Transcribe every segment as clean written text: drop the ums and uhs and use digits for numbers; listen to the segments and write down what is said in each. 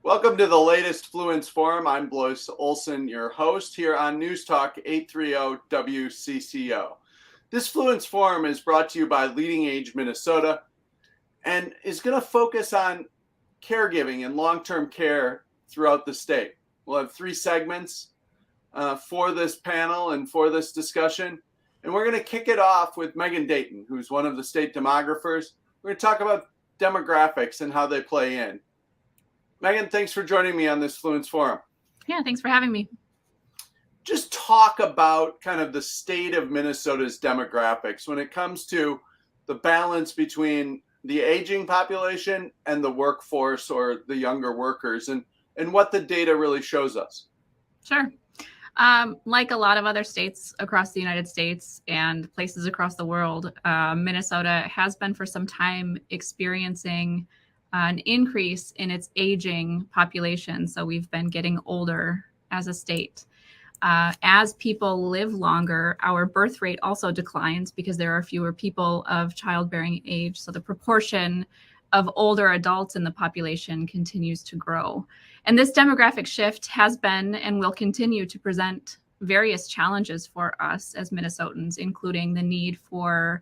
Welcome to the latest Fluence Forum. I'm Blois Olson, your host here on News Talk 830 WCCO. This Fluence Forum is brought to you by LeadingAge Minnesota and is going to focus on caregiving and long-term care throughout the state. We'll have three segments for this panel and for this discussion. And we're going to kick it off with Megan Dayton, who's one of the state demographers. We're going to talk about demographics and how they play in. Megan, thanks for joining me on this Fluence Forum. Yeah, thanks for having me. Just talk about kind of the state of Minnesota's demographics when it comes to the balance between the aging population and the workforce or the younger workers and what the data really shows us. Sure. Like a lot of other states across the United States and places across the world, Minnesota has been for some time experiencing an increase in its aging population. So we've been getting older as a state. As people live longer, our birth rate also declines because there are fewer people of childbearing age. So the proportion of older adults in the population continues to grow. And this demographic shift has been and will continue to present various challenges for us as Minnesotans, including the need for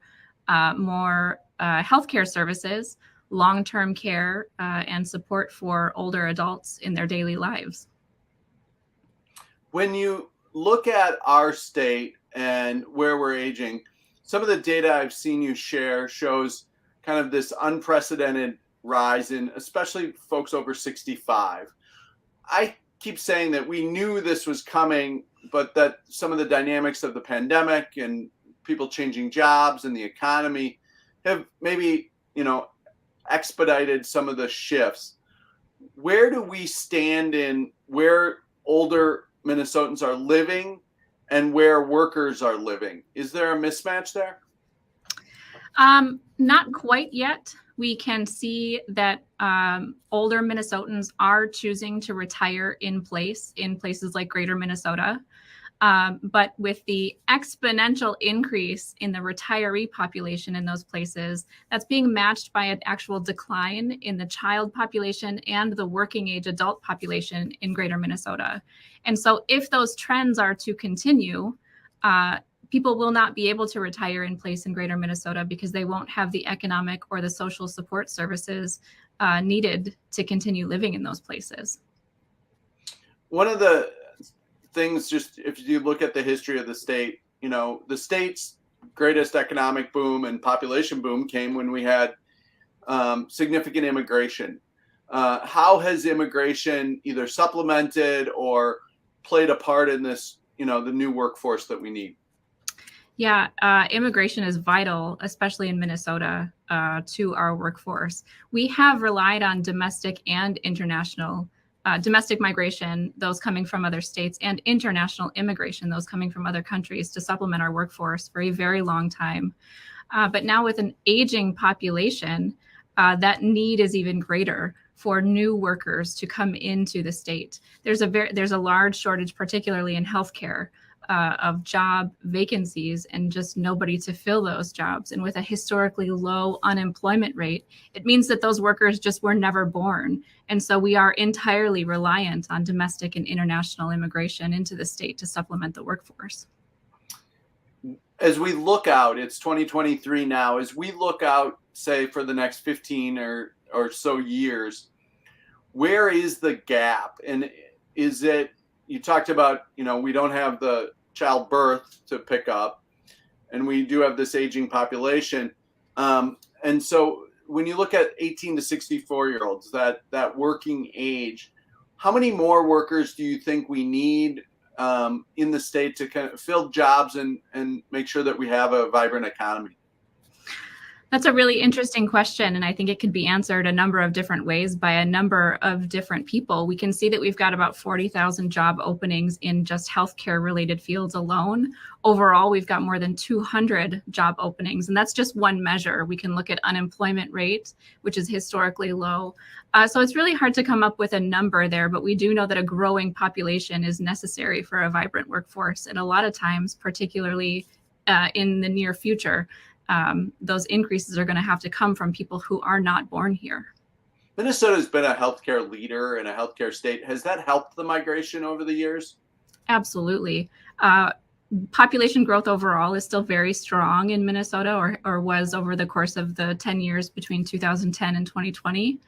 more healthcare services, long-term care, and support for older adults in their daily lives. When you look at our state and where we're aging, some of the data I've seen you share shows kind of this unprecedented rise in especially folks over 65. I keep saying that we knew this was coming, but that some of the dynamics of the pandemic and people changing jobs and the economy have maybe, expedited some of the shifts. Where do we stand in where older Minnesotans are living and where workers are living? Is there a mismatch there? Not quite yet. We can see that older Minnesotans are choosing to retire in places like Greater Minnesota. But with the exponential increase in the retiree population in those places, that's being matched by an actual decline in the child population and the working age adult population in Greater Minnesota. And so if those trends are to continue, people will not be able to retire in place in Greater Minnesota because they won't have the economic or the social support services needed to continue living in those places. One of the things, just if you look at the history of the state, the state's greatest economic boom and population boom came when we had significant immigration. How has immigration either supplemented or played a part in this, the new workforce that we need? Yeah, immigration is vital, especially in Minnesota, to our workforce. We have relied on domestic and international domestic migration, those coming from other states, and international immigration, those coming from other countries, to supplement our workforce for a very long time. But now with an aging population, that need is even greater for new workers to come into the state. There's a large shortage, particularly in healthcare, of job vacancies and just nobody to fill those jobs. And with a historically low unemployment rate, it means that those workers just were never born. And so we are entirely reliant on domestic and international immigration into the state to supplement the workforce. As we look out, it's 2023 now, as we look out, say, for the next 15 or so years, where is the gap? And is it, you talked about, we don't have the childbirth to pick up, and we do have this aging population. And so when you look at 18 to 64-year-olds, that working age, how many more workers do you think we need in the state to kind of fill jobs and make sure that we have a vibrant economy? That's a really interesting question, and I think it could be answered a number of different ways by a number of different people. We can see that we've got about 40,000 job openings in just healthcare-related fields alone. Overall, we've got more than 200 job openings, and that's just one measure. We can look at unemployment rate, which is historically low. So it's really hard to come up with a number there, but we do know that a growing population is necessary for a vibrant workforce, and a lot of times, particularly in the near future, those increases are going to have to come from people who are not born here. Minnesota has been a healthcare leader and a healthcare state. Has that helped the migration over the years? Absolutely. Population growth overall is still very strong in Minnesota, or was over the course of the 10 years between 2010 and 2020.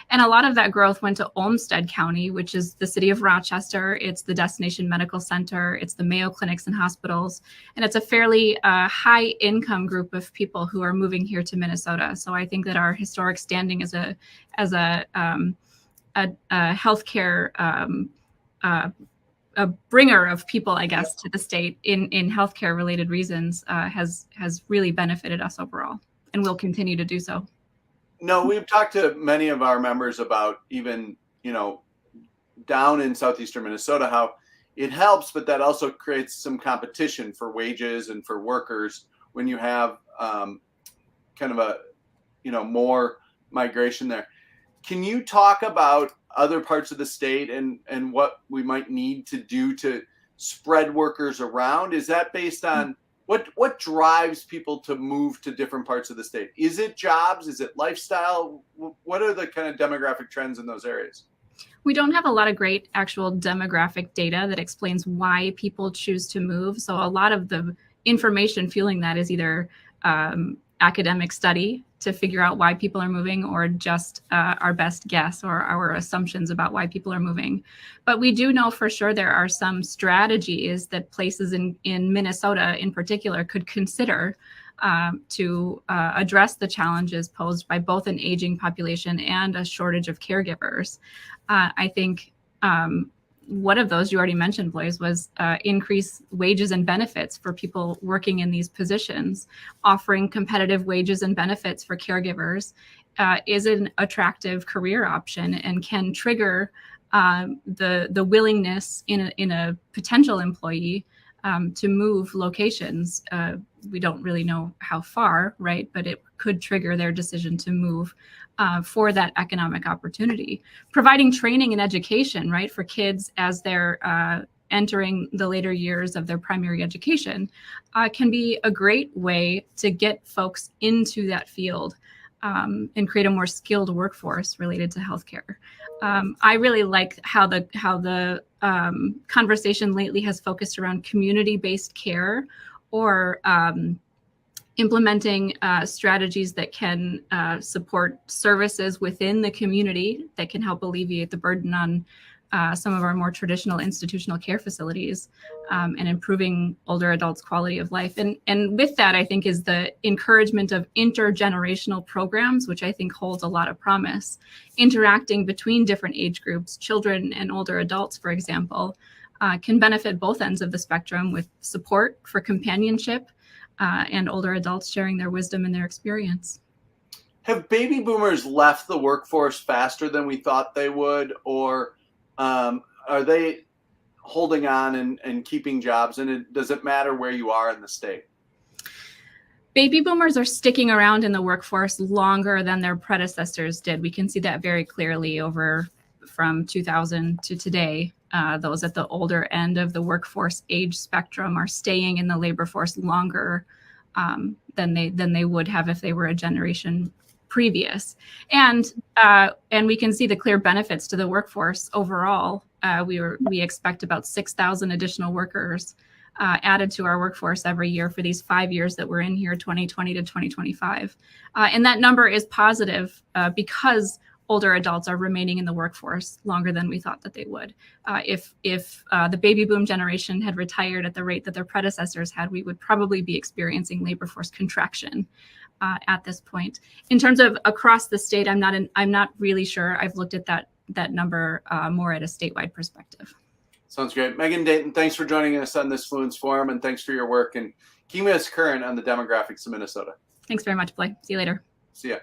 And a lot of that growth went to Olmsted County, which is the city of Rochester. It's the Destination Medical Center. It's the Mayo Clinics and hospitals. And it's a fairly high income group of people who are moving here to Minnesota. So I think that our historic standing as a healthcare a bringer of people, I guess, to the state in healthcare related reasons has really benefited us overall, and will continue to do so. No, we've talked to many of our members about even, down in southeastern Minnesota, how it helps, but that also creates some competition for wages and for workers when you have kind of a, more migration there. Can you talk about other parts of the state and what we might need to do to spread workers around? Is that based on what drives people to move to different parts of the state? Is it jobs? Is it lifestyle? What are the kind of demographic trends in those areas? We don't have a lot of great actual demographic data that explains why people choose to move. So a lot of the information fueling that is either academic study to figure out why people are moving, or just our best guess or our assumptions about why people are moving. But we do know for sure there are some strategies that places in Minnesota in particular could consider to address the challenges posed by both an aging population and a shortage of caregivers. I think one of those you already mentioned, Blois, was increase wages and benefits for people working in these positions. Offering competitive wages and benefits for caregivers is an attractive career option and can trigger the willingness in a potential employee to move locations. We don't really know how far, right? But it could trigger their decision to move for that economic opportunity. Providing training and education, right, for kids as they're entering the later years of their primary education can be a great way to get folks into that field and create a more skilled workforce related to healthcare. I really like how the conversation lately has focused around community-based care, or implementing strategies that can support services within the community that can help alleviate the burden on some of our more traditional institutional care facilities, and improving older adults' quality of life. And with that, I think, is the encouragement of intergenerational programs, which I think holds a lot of promise. Interacting between different age groups, children and older adults, for example, can benefit both ends of the spectrum with support for companionship and older adults sharing their wisdom and their experience. Have baby boomers left the workforce faster than we thought they would, or are they holding on and keeping jobs? And does it matter where you are in the state? Baby boomers are sticking around in the workforce longer than their predecessors did. We can see that very clearly over from 2000 to today. Those at the older end of the workforce age spectrum are staying in the labor force longer than they would have if they were a generation previous. And we can see the clear benefits to the workforce overall. We expect about 6,000 additional workers added to our workforce every year for these 5 years that we're in here, 2020 to 2025. And that number is positive because older adults are remaining in the workforce longer than we thought that they would. If the baby boom generation had retired at the rate that their predecessors had, we would probably be experiencing labor force contraction at this point. In terms of across the state, I'm not really sure. I've looked at that number more at a statewide perspective. Sounds great. Megan Dayton, thanks for joining us on this Fluence Forum, and thanks for your work and keeping us current on the demographics of Minnesota. Thanks very much, Blois. See you later. See ya.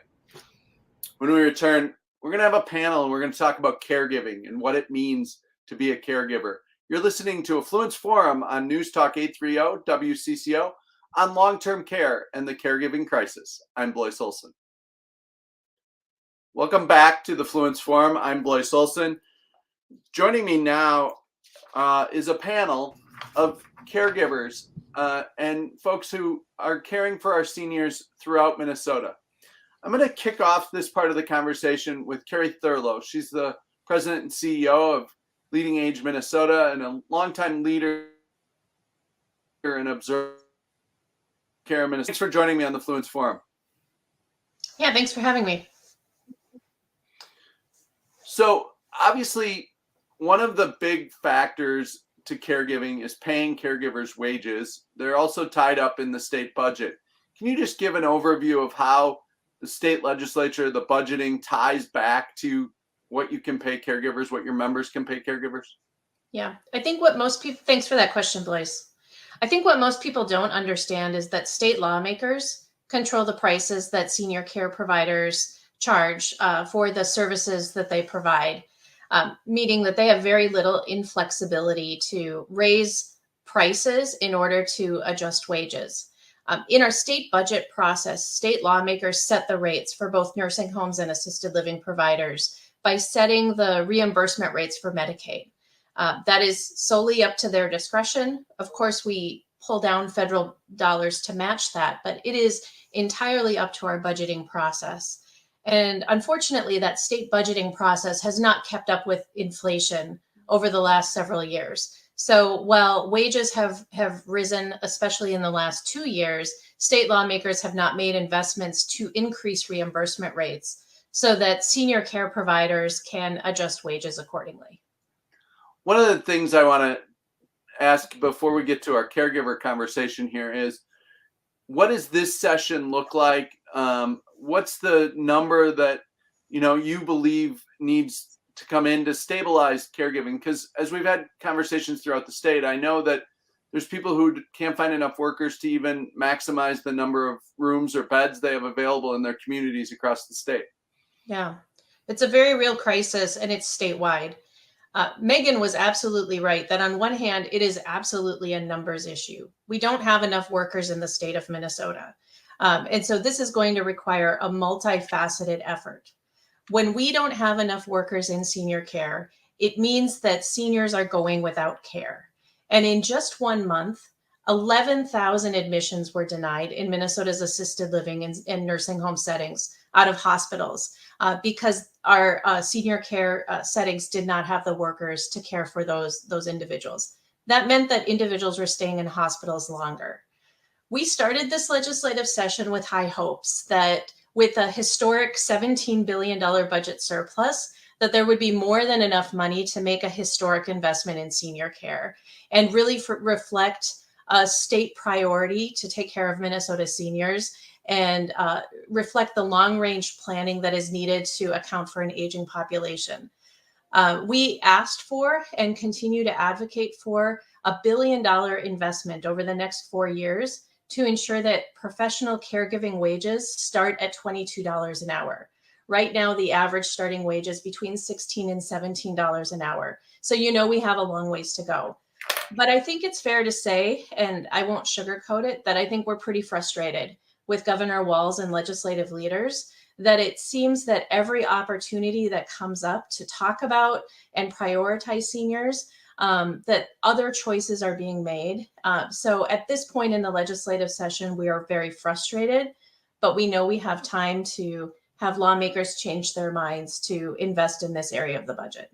When we return, we're going to have a panel, and we're going to talk about caregiving and what it means to be a caregiver. You're listening to a Fluence Forum on News Talk 830 WCCO on long-term care and the caregiving crisis. I'm Blois Olson. Welcome back to the Fluence Forum. I'm Blois Olson. Joining me now is a panel of caregivers and folks who are caring for our seniors throughout Minnesota. I'm going to kick off this part of the conversation with Carrie Thurlow. She's the president and CEO of LeadingAge Minnesota and a longtime leader and observer care in Minnesota. Thanks for joining me on the Fluence Forum. Yeah, thanks for having me. So obviously, one of the big factors to caregiving is paying caregivers wages. They're also tied up in the state budget. Can you just give an overview of how the state legislature, the budgeting ties back to what you can pay caregivers, what your members can pay caregivers? Yeah, I think what most people, thanks for that question, Blois. I think what most people don't understand is that state lawmakers control the prices that senior care providers charge for the services that they provide, meaning that they have very little inflexibility to raise prices in order to adjust wages. In our state budget process, state lawmakers set the rates for both nursing homes and assisted living providers by setting the reimbursement rates for Medicaid. That is solely up to their discretion. Of course, we pull down federal dollars to match that, but it is entirely up to our budgeting process. And unfortunately, that state budgeting process has not kept up with inflation over the last several years. So while wages have risen, especially in the last 2 years, state lawmakers have not made investments to increase reimbursement rates so that senior care providers can adjust wages accordingly. One of the things I want to ask before we get to our caregiver conversation here is, what does this session look like? What's the number that you believe needs to come in to stabilize caregiving? Because as we've had conversations throughout the state, I know that there's people who can't find enough workers to even maximize the number of rooms or beds they have available in their communities across the state. Yeah, it's a very real crisis, and it's statewide. Megan was absolutely right that on one hand, it is absolutely a numbers issue. We don't have enough workers in the state of Minnesota. And so this is going to require a multifaceted effort. When we don't have enough workers in senior care, it means that seniors are going without care. And in just 1 month, 11,000 admissions were denied in Minnesota's assisted living and nursing home settings out of hospitals because our senior care settings did not have the workers to care for those individuals. That meant that individuals were staying in hospitals longer. We started this legislative session with high hopes that with a historic $17 billion budget surplus, that there would be more than enough money to make a historic investment in senior care and really reflect a state priority to take care of Minnesota seniors and reflect the long-range planning that is needed to account for an aging population. We asked for and continue to advocate for $1 billion investment over the next 4 years to ensure that professional caregiving wages start at $22 an hour. Right now, the average starting wage is between $16 and $17 an hour. So we have a long ways to go. But I think it's fair to say, and I won't sugarcoat it, that I think we're pretty frustrated with Governor Walz and legislative leaders, that it seems that every opportunity that comes up to talk about and prioritize seniors, that other choices are being made. So at this point in the legislative session, we are very frustrated, but we know we have time to have lawmakers change their minds to invest in this area of the budget.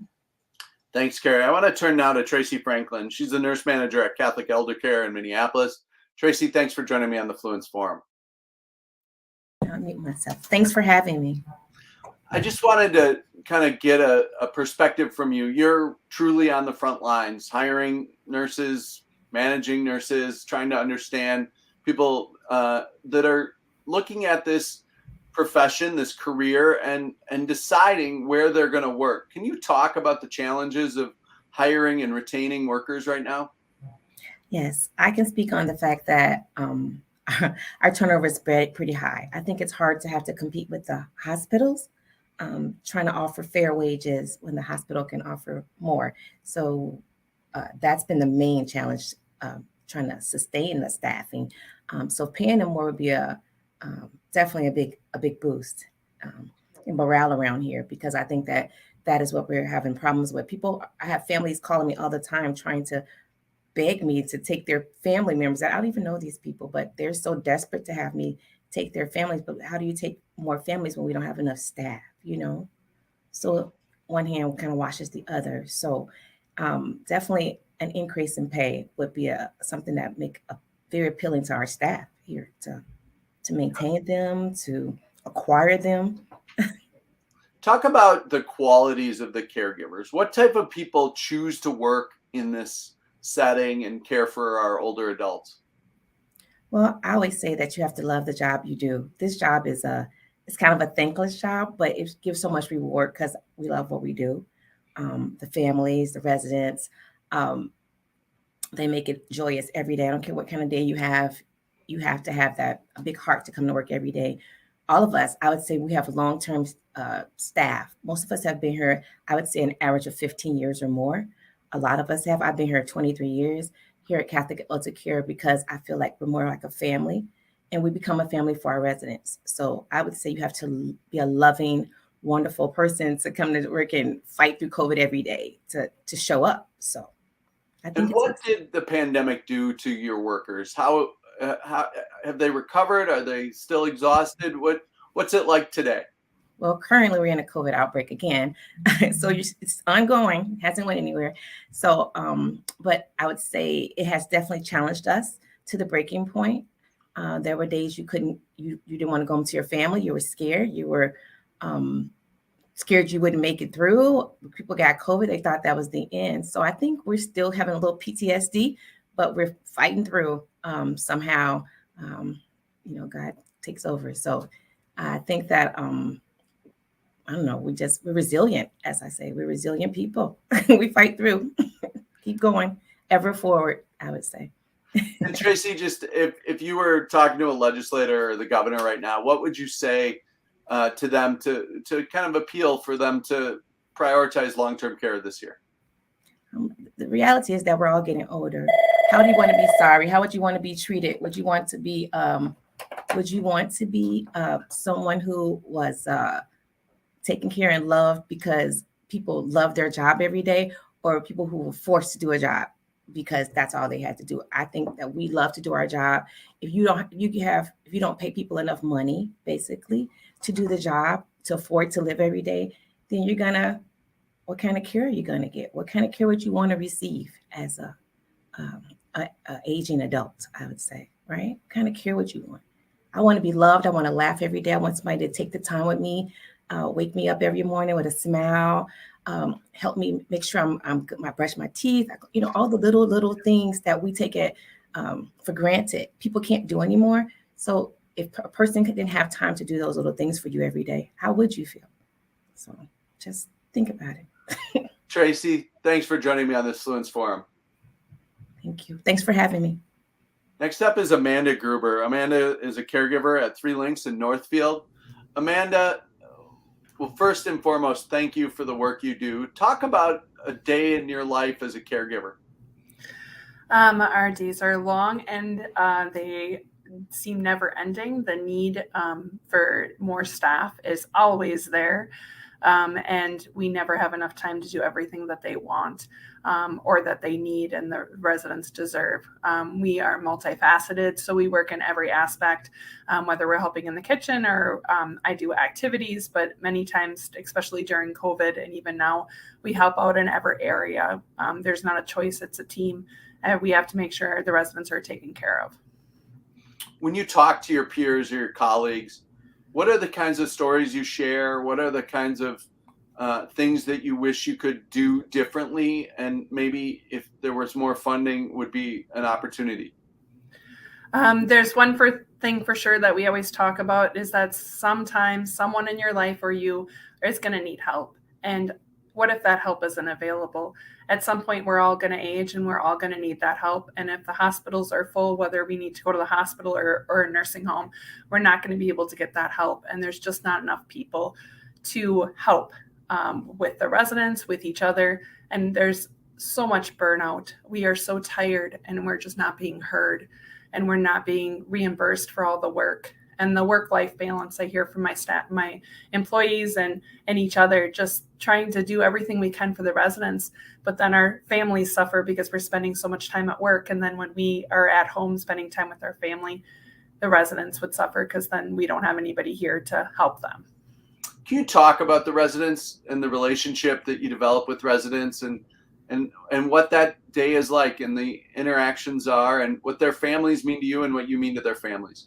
Thanks, Carrie. I want to turn now to Tracy Franklin. She's the nurse manager at Catholic Elder Care in Minneapolis. Tracy, thanks for joining me on the Fluence Forum. I'll mute myself. Thanks for having me. I just wanted to kind of get a perspective from you. You're truly on the front lines, hiring nurses, managing nurses, trying to understand people that are looking at this profession, this career, and deciding where they're going to work. Can you talk about the challenges of hiring and retaining workers right now? Yes, I can speak on the fact that our turnover is pretty high. I think it's hard to have to compete with the hospitals, trying to offer fair wages when the hospital can offer more. So that's been the main challenge, trying to sustain the staffing. So paying them more would be definitely a big boost in morale around here, because I think that is what we're having problems with. I have families calling me all the time trying to beg me to take their family members. I don't even know these people, but they're so desperate to have me take their families, but how do you take more families when we don't have enough staff, So one hand kind of washes the other. So definitely an increase in pay would be something that make very appealing to our staff here to maintain them, to acquire them. Talk about the qualities of the caregivers. What type of people choose to work in this setting and care for our older adults? Well, I always say that you have to love the job you do. This job it's kind of a thankless job, but it gives so much reward because we love what we do. The families, the residents, they make it joyous every day. I don't care what kind of day you have to have a big heart to come to work every day. All of us, I would say we have long-term staff. Most of us have been here, I would say an average of 15 years or more. A lot of us have. I've been here 23 years here at Catholic Elder Care because I feel like we're more like a family and we become a family for our residents. So I would say you have to be a loving, wonderful person to come to work and fight through COVID every day to show up. So I think. And what did the pandemic do to your workers? How have they recovered? Are they still exhausted? What's it like today? Well, currently we're in a COVID outbreak again. So it's ongoing, hasn't went anywhere. So, but I would say it has definitely challenged us to the breaking point. There were days you didn't want to go home to your family. You were scared. You were scared you wouldn't make it through. People got COVID. They thought that was the end. So I think we're still having a little PTSD, but we're fighting through somehow. God takes over. So I think that, I don't know, we're resilient, as I say. We're resilient people. We fight through, keep going, ever forward, I would say. And Tracy, just if you were talking to a legislator or the governor right now, what would you say to them to kind of appeal for them to prioritize long-term care this year? The reality is that we're all getting older. How do you want to be sorry? How would you want to be treated? Would you want to be someone who was taken care and loved because people love their job every day, or people who were forced to do a job because that's all they had to do? I think that we love to do our job. If you don't pay people enough money, basically, to do the job, to afford to live every day, then what kind of care are you going to get? What kind of care would you want to receive as a aging adult, I would say, right? What kind of care would you want? I want to be loved. I want to laugh every day. I want somebody to take the time with me, wake me up every morning with a smile, help me make sure I brush my teeth. All the little things that we take it for granted. People can't do anymore. So if a person didn't have time to do those little things for you every day, how would you feel? So just think about it. Tracy, thanks for joining me on this Fluence Forum. Thank you. Thanks for having me. Next up is Amanda Gruber. Amanda is a caregiver at 3 Links in Northfield. Amanda, well, first and foremost, thank you for the work you do. Talk about a day in your life as a caregiver. Our days are long and they seem never ending. The need for more staff is always there. And we never have enough time to do everything that they want or that they need and the residents deserve. We are multifaceted, so we work in every aspect, whether we're helping in the kitchen or I do activities, but many times, especially during COVID and even now, we help out in every area. There's not a choice, it's a team. And we have to make sure the residents are taken care of. When you talk to your peers or your colleagues, what are the kinds of stories you share? What are the kinds of things that you wish you could do differently? And maybe if there was more funding, would be an opportunity? There's one thing for sure that we always talk about is that sometimes someone in your life or you is going to need help. And what if that help isn't available? At some point, we're all going to age and we're all going to need that help. And if the hospitals are full, whether we need to go to the hospital or a nursing home, we're not going to be able to get that help. And there's just not enough people to help with the residents, with each other. And there's so much burnout. We are so tired and we're just not being heard and we're not being reimbursed for all the work. And the work-life balance I hear from my staff, my employees and each other, just trying to do everything we can for the residents. But then our families suffer because we're spending so much time at work. And then when we are at home spending time with our family, the residents would suffer because then we don't have anybody here to help them. Can you talk about the residents and the relationship that you develop with residents and what that day is like and the interactions are and what their families mean to you and what you mean to their families?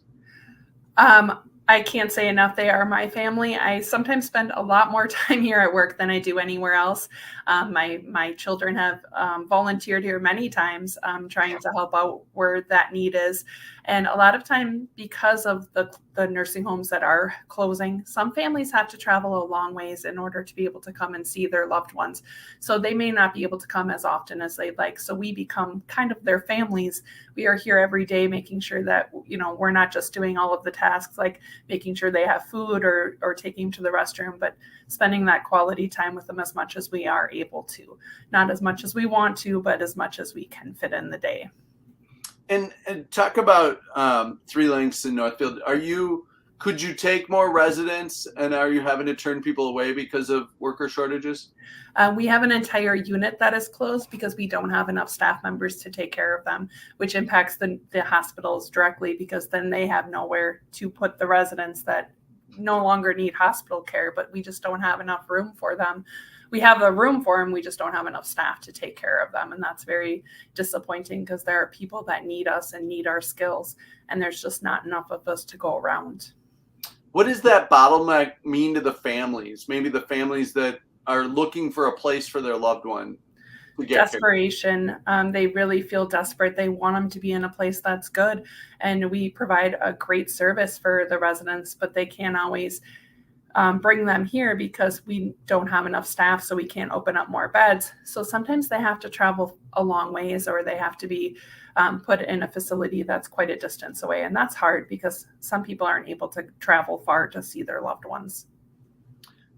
I can't say enough. They are my family. I sometimes spend a lot more time here at work than I do anywhere else. My children have volunteered here many times, trying to help out where that need is. And a lot of time, because of the nursing homes that are closing, some families have to travel a long ways in order to be able to come and see their loved ones. So they may not be able to come as often as they'd like. So we become kind of their families. We are here every day, making sure that, we're not just doing all of the tasks, like making sure they have food or taking them to the restroom, but spending that quality time with them as much as we are able to. Not as much as we want to, but as much as we can fit in the day. And talk about Three Links in Northfield. Could you take more residents, and are you having to turn people away because of worker shortages? We have an entire unit that is closed because we don't have enough staff members to take care of them, which impacts the hospitals directly because then they have nowhere to put the residents that no longer need hospital care, but we just don't have enough room for them. We have a room for them, we just don't have enough staff to take care of them. And that's very disappointing because there are people that need us and need our skills, and there's just not enough of us to go around. What does that bottleneck mean to the families? Maybe the families that are looking for a place for their loved one to get desperation. They really feel desperate. They want them to be in a place that's good. And we provide a great service for the residents, but they can't always bring them here because we don't have enough staff, so we can't open up more beds. So sometimes they have to travel a long ways, or they have to be put in a facility that's quite a distance away. And that's hard because some people aren't able to travel far to see their loved ones.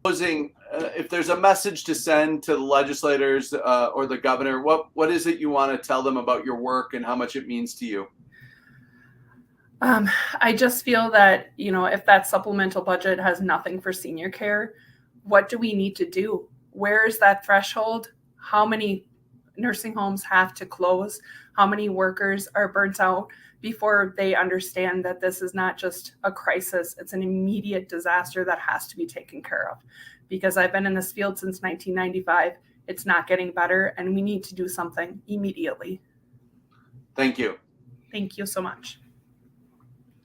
Closing, if there's a message to send to the legislators or the governor, what is it you want to tell them about your work and how much it means to you? I just feel that, if that supplemental budget has nothing for senior care, what do we need to do? Where is that threshold? How many nursing homes have to close? How many workers are burnt out before they understand that this is not just a crisis, it's an immediate disaster that has to be taken care of? Because I've been in this field since 1995. It's not getting better, and we need to do something immediately. Thank you. Thank you so much.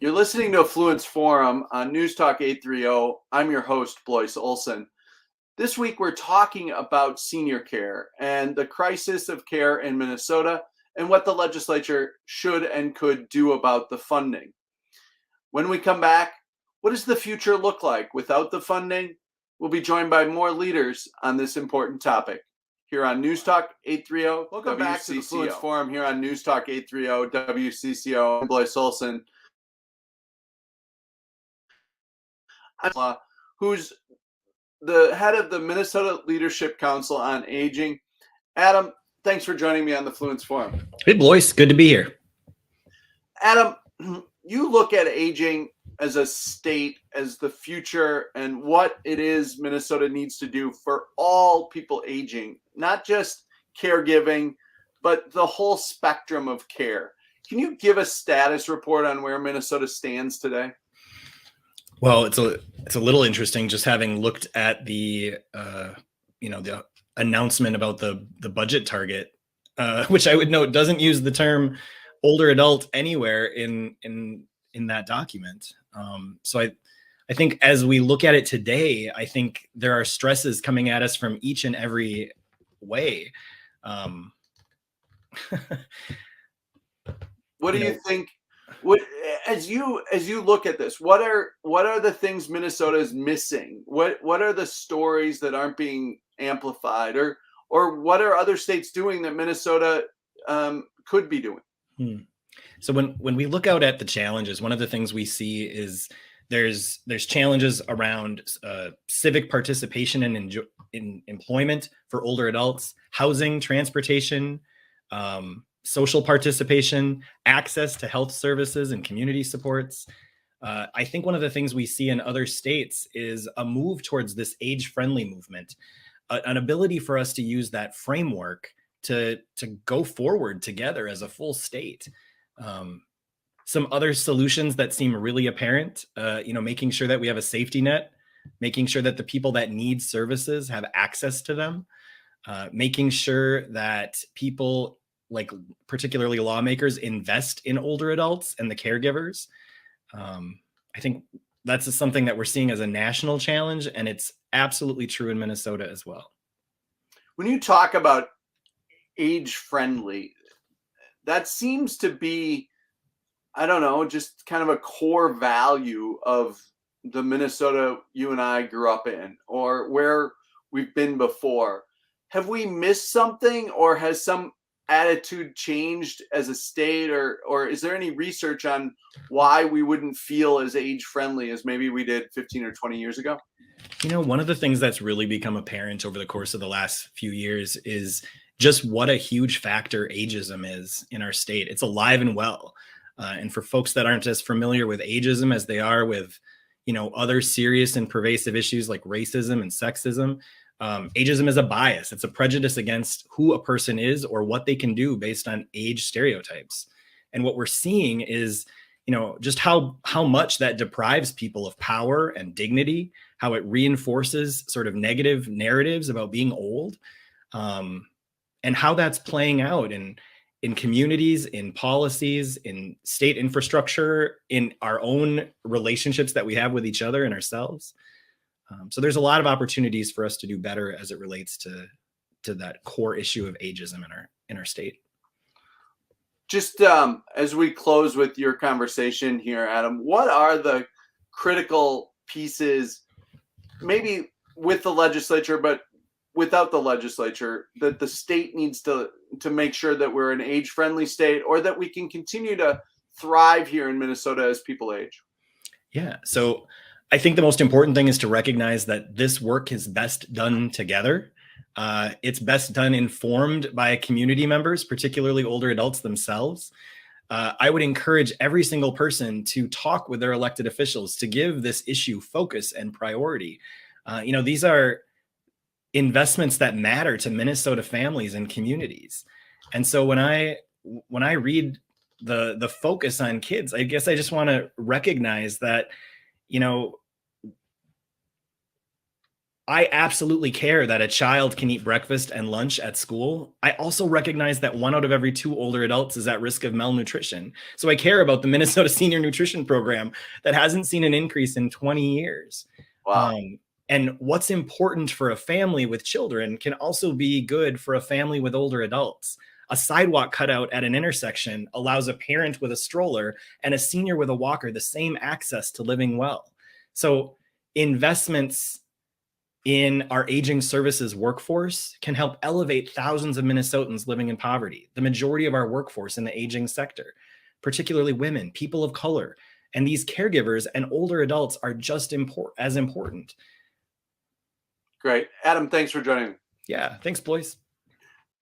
You're listening to a Fluence Forum on News Talk 830. I'm your host, Blois Olson. This week, we're talking about senior care and the crisis of care in Minnesota and what the legislature should and could do about the funding. When we come back, what does the future look like without the funding? We'll be joined by more leaders on this important topic here on News Talk 830. Welcome back to the Fluence Forum here on News Talk 830 WCCO. I'm Blois Olson, who's the head of the Minnesota Leadership Council on Aging. Adam, thanks for joining me on the Fluence Forum. Hey, Blois, good to be here. Adam, you look at aging as a state, as the future, and what it is Minnesota needs to do for all people aging, not just caregiving, but the whole spectrum of care. Can you give a status report on where Minnesota stands today? Well, it's a little interesting just having looked at the the announcement about the budget target, which I would note doesn't use the term older adult anywhere in that document. So I think as we look at it today, I think there are stresses coming at us from each and every way. What do you think? What, as you look at this, what are the things Minnesota is missing? What are the stories that aren't being amplified, or what are other states doing that Minnesota could be doing? So when we look out at the challenges, one of the things we see is there's challenges around civic participation in employment for older adults, housing, transportation, social participation, access to health services and community supports. I think one of the things we see in other states is a move towards this age-friendly movement, an ability for us to use that framework to go forward together as a full state. some other solutions that seem really apparent, making sure that we have a safety net, making sure that the people that need services have access to them, making sure that people, like particularly lawmakers, invest in older adults and the caregivers. I think that's something that we're seeing as a national challenge, and it's absolutely true in Minnesota as well. When you talk about age friendly, that seems to be, I don't know, just kind of a core value of the Minnesota you and I grew up in, or where we've been before. Have we missed something, or has some attitude changed as a state, or is there any research on why we wouldn't feel as age friendly as maybe we did 15 or 20 years ago? One of the things that's really become apparent over the course of the last few years is just what a huge factor ageism is in our state. It's alive and well. And for folks that aren't as familiar with ageism as they are with, other serious and pervasive issues like racism and sexism, ageism is a bias. It's a prejudice against who a person is or what they can do based on age stereotypes. And what we're seeing is, just how much that deprives people of power and dignity, how it reinforces sort of negative narratives about being old, and how that's playing out in communities, in policies, in state infrastructure, in our own relationships that we have with each other and ourselves. So there's a lot of opportunities for us to do better as it relates to that core issue of ageism in our state. Just as we close with your conversation here, Adam, what are the critical pieces, maybe with the legislature, but without the legislature, that the state needs to make sure that we're an age-friendly state, or that we can continue to thrive here in Minnesota as people age? Yeah, so I think the most important thing is to recognize that this work is best done together. It's best done informed by community members, particularly older adults themselves. I would encourage every single person to talk with their elected officials to give this issue focus and priority. These are investments that matter to Minnesota families and communities. And so when I read the focus on kids, I guess I just want to recognize that, I absolutely care that a child can eat breakfast and lunch at school. I also recognize that 1 out of every 2 older adults is at risk of malnutrition. So I care about the Minnesota Senior Nutrition Program that hasn't seen an increase in 20 years. Wow. And what's important for a family with children can also be good for a family with older adults. A sidewalk cutout at an intersection allows a parent with a stroller and a senior with a walker the same access to living well. So investments in our aging services workforce can help elevate thousands of Minnesotans living in poverty, the majority of our workforce in the aging sector, particularly women, people of color, and these caregivers and older adults are just as important. Great. Adam, thanks for joining me. Yeah, thanks, Blois.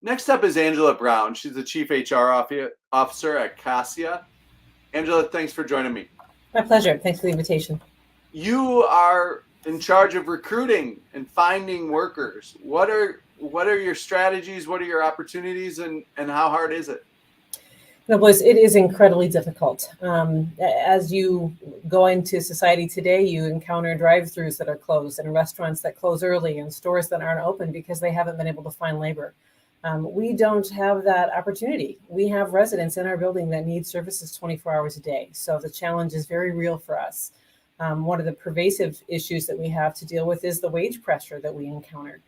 Next up is Angela Brown. She's the Chief HR Officer at CASIA. Angela, thanks for joining me. My pleasure. Thanks for the invitation. You are in charge of recruiting and finding workers. What are your strategies? What are your opportunities, and how hard is it? No, Blois, it is incredibly difficult. As you go into society today, you encounter drive-thrus that are closed and restaurants that close early and stores that aren't open because they haven't been able to find labor. We don't have that opportunity. We have residents in our building that need services 24 hours a day. So the challenge is very real for us. One of the pervasive issues that we have to deal with is the wage pressure that we encounter.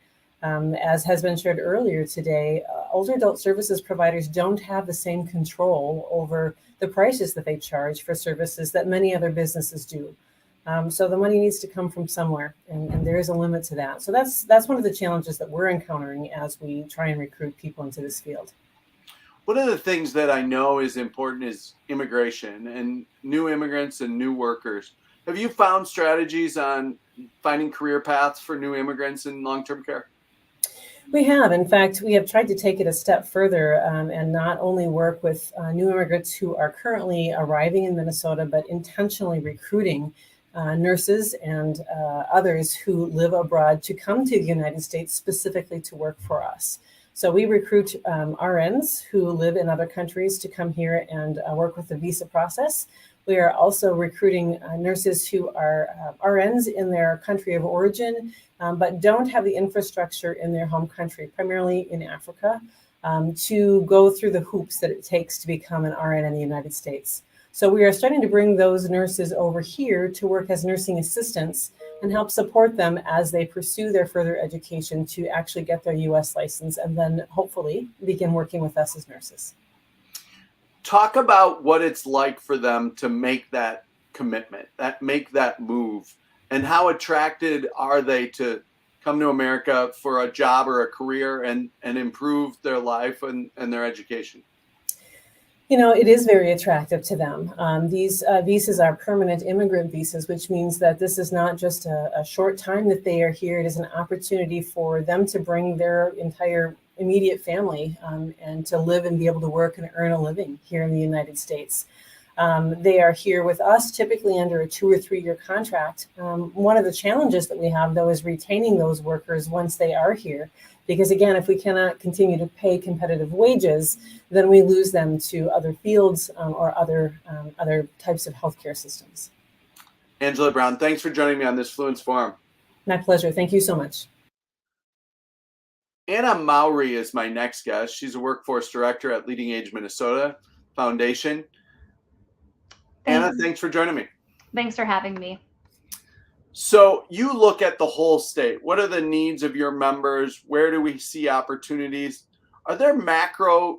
As has been shared earlier today, older adult services providers don't have the same control over the prices that they charge for services that many other businesses do. So the money needs to come from somewhere, and there is a limit to that. So that's one of the challenges that we're encountering as we try and recruit people into this field. One of the things that I know is important is immigration and new immigrants and new workers. Have you found strategies on finding career paths for new immigrants in long-term care? We have. In fact, we have tried to take it a step further and not only work with new immigrants who are currently arriving in Minnesota, but intentionally recruiting nurses and others who live abroad to come to the United States specifically to work for us. So we recruit RNs who live in other countries to come here and work with the visa process. We are also recruiting nurses who are RNs in their country of origin, but don't have the infrastructure in their home country, primarily in Africa, to go through the hoops that it takes to become an RN in the United States. So we are starting to bring those nurses over here to work as nursing assistants and help support them as they pursue their further education to actually get their US license and then hopefully begin working with us as nurses. Talk about what it's like for them to make that commitment, make that move, and how attracted are they to come to America for a job or a career and improve their life and their education? You know, it is very attractive to them. These visas are permanent immigrant visas, which means that this is not just a short time that they are here. It is an opportunity for them to bring their entire immediate family and to live and be able to work and earn a living here in the United States. They are here with us, typically under a 2 or 3 year contract. One of the challenges that we have, though, is retaining those workers once they are here. Because again, if we cannot continue to pay competitive wages, then we lose them to other fields or other types of healthcare systems. Angela Brown, thanks for joining me on this Fluence Forum. My pleasure. Thank you so much. Anna Mowry is my next guest. She's a workforce director at LeadingAge Minnesota Foundation. Anna, thanks for joining me. Thanks for having me. So you look at the whole state. What are the needs of your members? Where do we see opportunities? Are there macro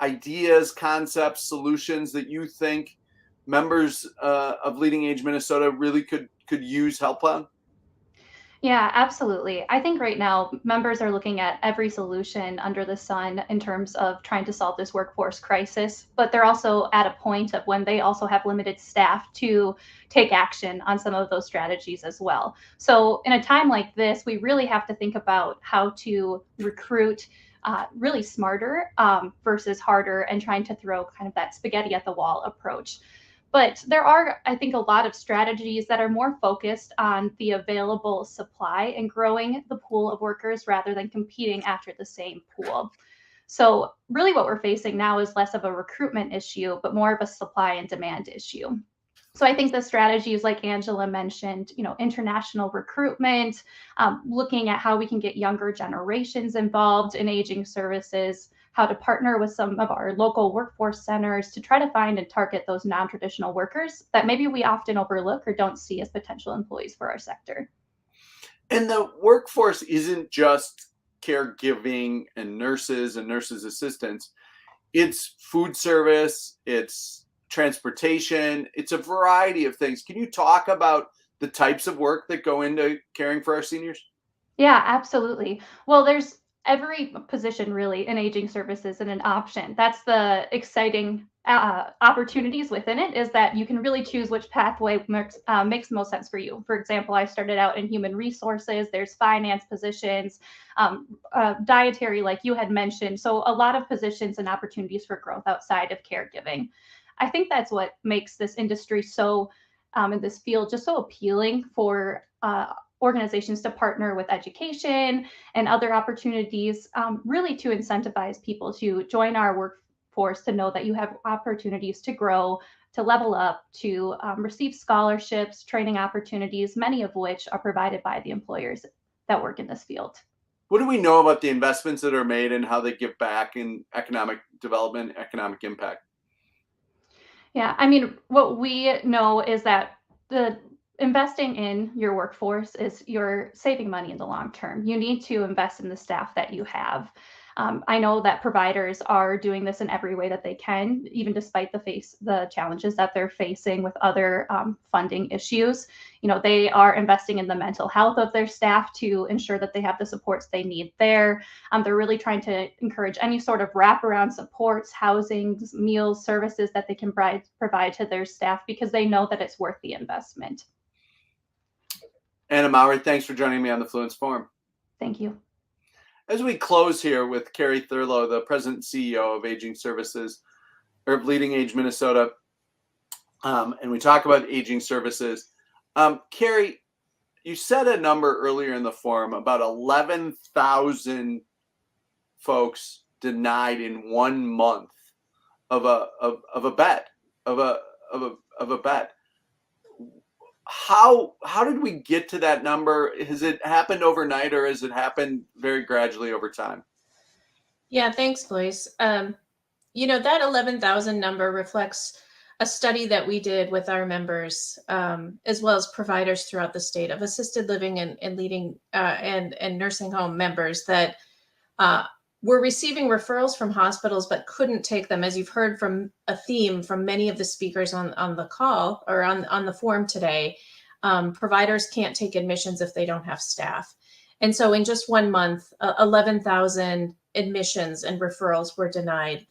ideas, concepts, solutions that you think members of LeadingAge Minnesota really could use help on? Yeah, absolutely. I think right now members are looking at every solution under the sun in terms of trying to solve this workforce crisis, but they're also at a point of when they also have limited staff to take action on some of those strategies as well. So in a time like this, we really have to think about how to recruit really smarter versus harder and trying to throw kind of that spaghetti at the wall approach. But there are, I think, a lot of strategies that are more focused on the available supply and growing the pool of workers rather than competing after the same pool. So really what we're facing now is less of a recruitment issue, but more of a supply and demand issue. So I think the strategies like Angela mentioned, international recruitment, looking at how we can get younger generations involved in aging services, how to partner with some of our local workforce centers to try to find and target those non-traditional workers that maybe we often overlook or don't see as potential employees for our sector. And the workforce isn't just caregiving and nurses assistants. It's food service, it's transportation, it's a variety of things. Can you talk about the types of work that go into caring for our seniors? Yeah, absolutely. Well, there's every position really in aging services and an option. That's the exciting opportunities within it, is that you can really choose which pathway makes the most sense for you. For example, I started out in human resources. There's finance positions, dietary, like you had mentioned. So a lot of positions and opportunities for growth outside of caregiving. I think that's what makes this industry so, in this field, just so appealing for organizations to partner with education and other opportunities, really to incentivize people to join our workforce, to know that you have opportunities to grow, to level up, to receive scholarships, training opportunities, many of which are provided by the employers that work in this field. What do we know about the investments that are made and how they give back in economic development, economic impact? Yeah, I mean, what we know is that the investing in your workforce is you're saving money in the long term. You need to invest in the staff that you have. I know that providers are doing this in every way that they can, even despite the challenges that they're facing with other funding issues. They are investing in the mental health of their staff to ensure that they have the supports they need there. They're really trying to encourage any sort of wraparound supports, housing, meals, services that they can provide to their staff, because they know that it's worth the investment. Anna Mowry, thanks for joining me on the Fluence Forum. Thank you. As we close here with Carrie Thurlow, the President and CEO of Aging Services, or of LeadingAge Minnesota, and we talk about aging services. Carrie, you said a number earlier in the forum about 11,000 folks denied in 1 month of a bed. How did we get to that number? Has it happened overnight, or has it happened very gradually over time? Yeah, thanks, Blois. That 11,000 number reflects a study that we did with our members, as well as providers throughout the state of assisted living and leading and nursing home members that were receiving referrals from hospitals but couldn't take them. As you've heard from a theme from many of the speakers on the call or on the forum today, providers can't take admissions if they don't have staff. And so in just 1 month, 11,000 admissions and referrals were denied.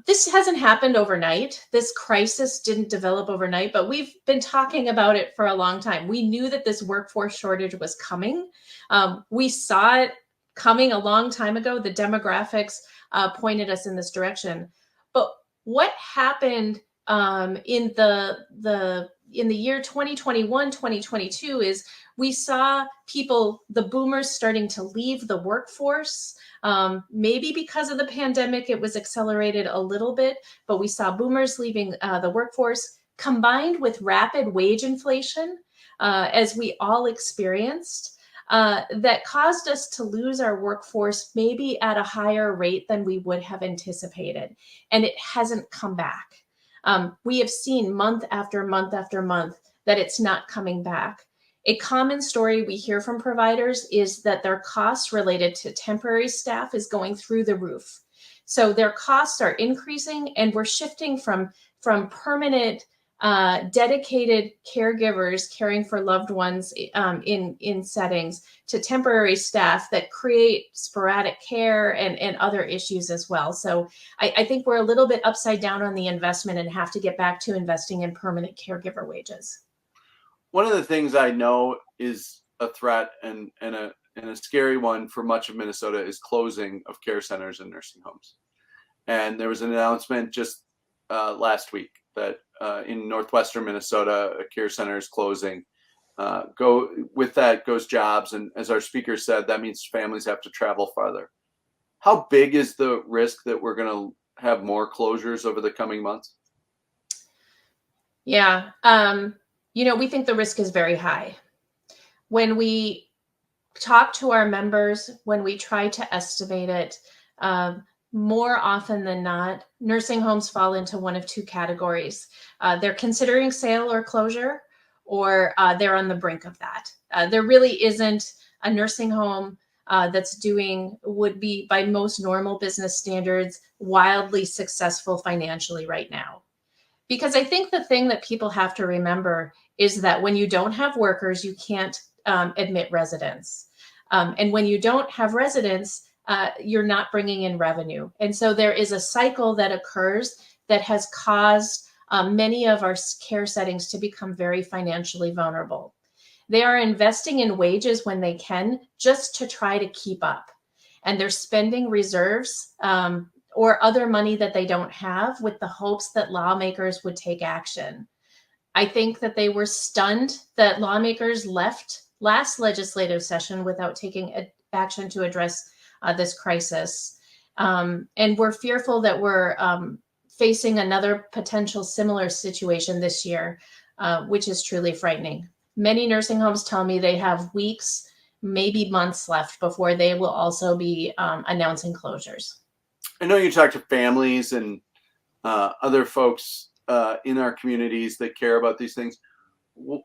This hasn't happened overnight. This crisis didn't develop overnight, but we've been talking about it for a long time. We knew that this workforce shortage was coming. We saw it coming a long time ago. The demographics pointed us in this direction. But what happened in the year 2021, 2022 is we saw people, the boomers, starting to leave the workforce. Maybe because of the pandemic, it was accelerated a little bit, but we saw boomers leaving the workforce, combined with rapid wage inflation, as we all experienced, that caused us to lose our workforce maybe at a higher rate than we would have anticipated. And it hasn't come back. We have seen month after month after month that it's not coming back. A common story we hear from providers is that their costs related to temporary staff is going through the roof. So their costs are increasing, and we're shifting from permanent, dedicated caregivers caring for loved ones in settings to temporary staff that create sporadic care and other issues as well. So I think we're a little bit upside down on the investment and have to get back to investing in permanent caregiver wages. One of the things I know is a threat and a scary one for much of Minnesota is closing of care centers and nursing homes. And there was an announcement just last week that in northwestern Minnesota, a care center is closing. With that goes jobs. And as our speaker said, that means families have to travel farther. How big is the risk that we're going to have more closures over the coming months? Yeah. We think the risk is very high. When we talk to our members, when we try to estimate it, more often than not, nursing homes fall into one of two categories. They're considering sale or closure, or they're on the brink of that. There really isn't a nursing home would be, by most normal business standards, wildly successful financially right now. Because I think the thing that people have to remember is that when you don't have workers, you can't admit residents. And when you don't have residents, you're not bringing in revenue. And so there is a cycle that occurs that has caused many of our care settings to become very financially vulnerable. They are investing in wages when they can, just to try to keep up. And they're spending reserves or other money that they don't have with the hopes that lawmakers would take action. I think that they were stunned that lawmakers left last legislative session without taking action to address this crisis. And we're fearful that we're facing another potential similar situation this year, which is truly frightening. Many nursing homes tell me they have weeks, maybe months left before they will also be announcing closures. I know you talk to families and other folks in our communities that care about these things.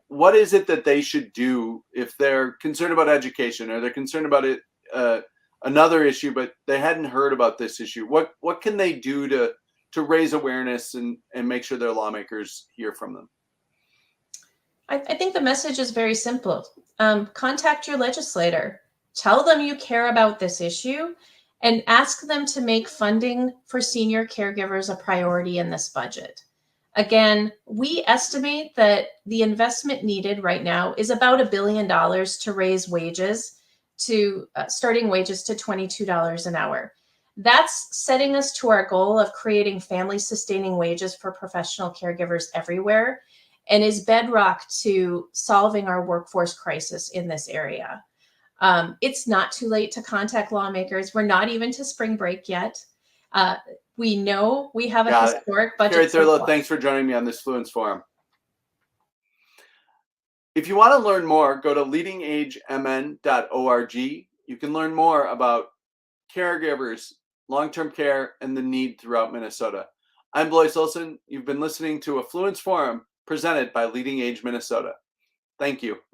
What is it that they should do if they're concerned about education, or they're concerned about it, another issue, but they hadn't heard about this issue? What can they do to raise awareness and make sure their lawmakers hear from them? I think the message is very simple. Contact your legislator. Tell them you care about this issue, and ask them to make funding for senior caregivers a priority in this budget. Again, we estimate that the investment needed right now is about $1 billion to raise wages to starting wages to $22 an hour. That's setting us to our goal of creating family-sustaining wages for professional caregivers everywhere, and is bedrock to solving our workforce crisis in this area. It's not too late to contact lawmakers. We're not even to spring break yet. We know we have a Got it. historic budget. Carrie Thurlow, surplus. thanks for joining me on this Fluence Forum. If you want to learn more, go to leadingagemn.org. You can learn more about caregivers, long-term care, and the need throughout Minnesota. I'm Blois Olson. You've been listening to a Fluence Forum presented by LeadingAge Minnesota. Thank you.